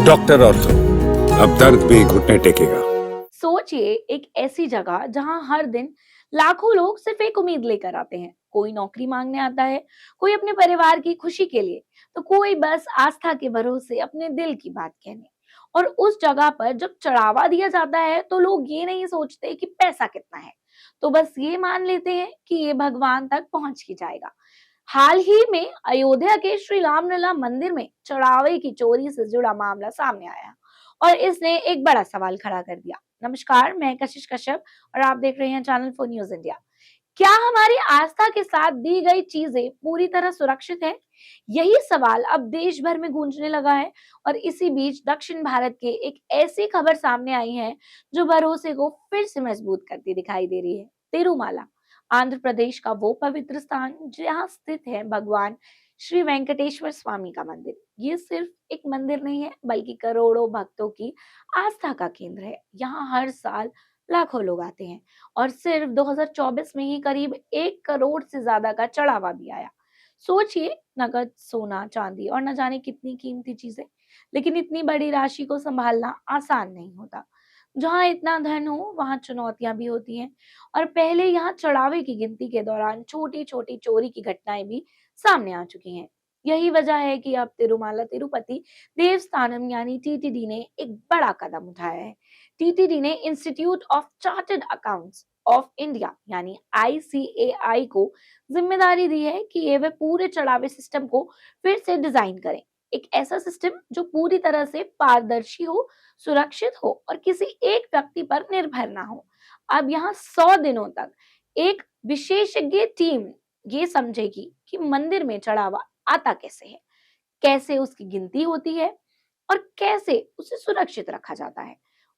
Doctor ortho, अब दर्द भी घुटने टेकेगा। सोचिए एक ऐसी जगह जहां हर दिन लाखों लोग सिर्फ एक उम्मीद लेकर आते हैं। कोई नौकरी मांगने आता है, कोई अपने परिवार की खुशी के लिए, तो कोई बस आस्था के भरोसे अपने दिल की बात कहने। और उस जगह पर जब चढ़ावा दिया जाता है तो लोग ये नहीं सोचते कि पैसा कितना है, तो बस ये मान लेते हैं कि ये भगवान तक पहुंच ही जाएगा। हाल ही में अयोध्या के श्री रामलला मंदिर में चढ़ावे की चोरी से जुड़ा मामला सामने आया और इसने एक बड़ा सवाल खड़ा कर दिया। नमस्कार, मैं कशिश कश्यप और आप देख रहे हैं चैनल फॉर न्यूज इंडिया। क्या हमारी आस्था के साथ दी गई चीजें पूरी तरह सुरक्षित है? यही सवाल अब देश भर में गूंजने लगा है। और इसी बीच दक्षिण भारत के एक ऐसी खबर सामने आई है जो भरोसे को फिर से मजबूत करती दिखाई दे रही है। तिरुमाला, आंध्र प्रदेश का वो पवित्र स्थान जहाँ स्थित है भगवान श्री वेंकटेश्वर स्वामी का मंदिर। ये सिर्फ एक मंदिर नहीं है बल्कि करोड़ों भक्तों की आस्था का केंद्र है। यहाँ हर साल लाखों लोग आते हैं और सिर्फ 2024 में ही करीब 1 करोड़ से ज्यादा का चढ़ावा भी आया। सोचिए, नगद सोना चांदी और न जाने कितनी कीमती चीजें, लेकिन इतनी बड़ी राशि को संभालना आसान नहीं होता। जहाँ इतना धन हो वहां चुनौतियां भी होती हैं। और पहले यहाँ चढ़ावे की गिनती के दौरान छोटी छोटी चोरी की घटनाएं भी सामने आ चुकी हैं। यही वजह है कि अब तिरुमाला तिरुपति देवस्थानम यानी टीटीडी ने एक बड़ा कदम उठाया है। टीटीडी ने institute of chartered accounts of India यानी आईसीएआई को जिम्मेदारी दी है कि ये वे पूरे चढ़ावे सिस्टम को फिर से डिजाइन करें। एक ऐसा सिस्टम जो पूरी तरह से पारदर्शी हो, सुरक्षित हो और किसी एक व्यक्ति पर निर्भर ना हो। अब यहाँ 100 दिनों तक एक विशेषज्ञ टीम ये समझेगी कि मंदिर में चढ़ावा आता कैसे है, कैसे उसकी गिनती होती है और कैसे उसे सुरक्षित रखा जाता है,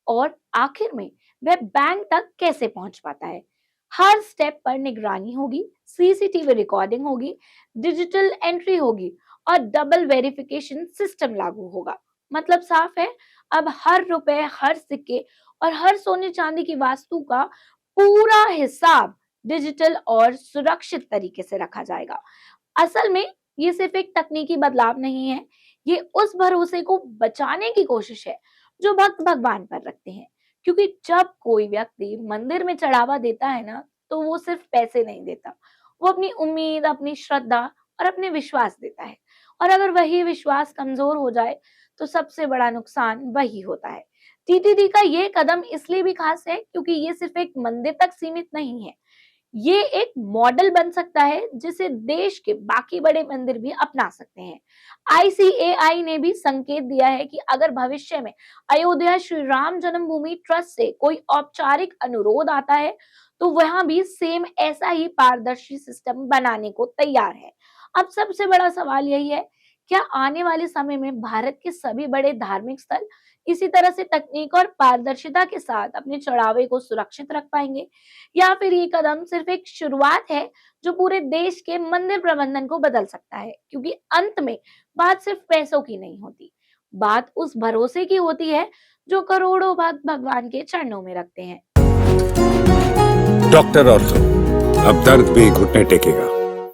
और आखिर में वह बैंक तक कैसे पहुंच पाता है। हर स्टेप पर निगरानी होगी, सीसीटीवी रिकॉर्डिंग होगी, डिजिटल एंट्री होगी और डबल वेरिफिकेशन सिस्टम लागू होगा। मतलब साफ है, अब हर रुपए, हर सिक्के और हर सोने चांदी की वास्तु का पूरा हिसाब डिजिटल और सुरक्षित तरीके से रखा जाएगा। असल में ये सिर्फ एक तकनीकी बदलाव नहीं है, ये उस भरोसे को बचाने की कोशिश है जो भक्त भगवान पर रखते हैं। क्योंकि जब कोई व्यक्ति मंदिर में चढ़ावा देता है ना, तो वो सिर्फ पैसे नहीं देता, वो अपनी उम्मीद, अपनी श्रद्धा और अपने विश्वास देता है। और अगर वही विश्वास कमजोर हो जाए तो सबसे बड़ा नुकसान वही होता है। टीटीडी का ये कदम इसलिए भी खास है क्योंकि ये सिर्फ एक मंदिर तक सीमित नहीं है, ये एक मॉडल बन सकता है जिसे देश के बाकी बड़े मंदिर भी अपना सकते हैं। आईसीएआई ने भी संकेत दिया है कि अगर भविष्य में अयोध्या श्री राम जन्मभूमि ट्रस्ट से कोई औपचारिक अनुरोध आता है तो वहां भी सेम ऐसा ही पारदर्शी सिस्टम बनाने को तैयार है। अब सबसे बड़ा सवाल यही है, क्या आने वाले समय में भारत के सभी बड़े धार्मिक स्थल इसी तरह से तकनीक और पारदर्शिता के साथ अपने चढ़ावे को सुरक्षित रख पाएंगे, या फिर ये कदम सिर्फ एक शुरुआत है जो पूरे देश के मंदिर प्रबंधन को बदल सकता है? क्योंकि अंत में बात सिर्फ पैसों की नहीं होती, बात उस भरोसे की होती है जो करोड़ों भक्त भगवान के चरणों में रखते हैं। डॉक्टर ऑर्थो, अब दर्द भी घुटने टेकेगा।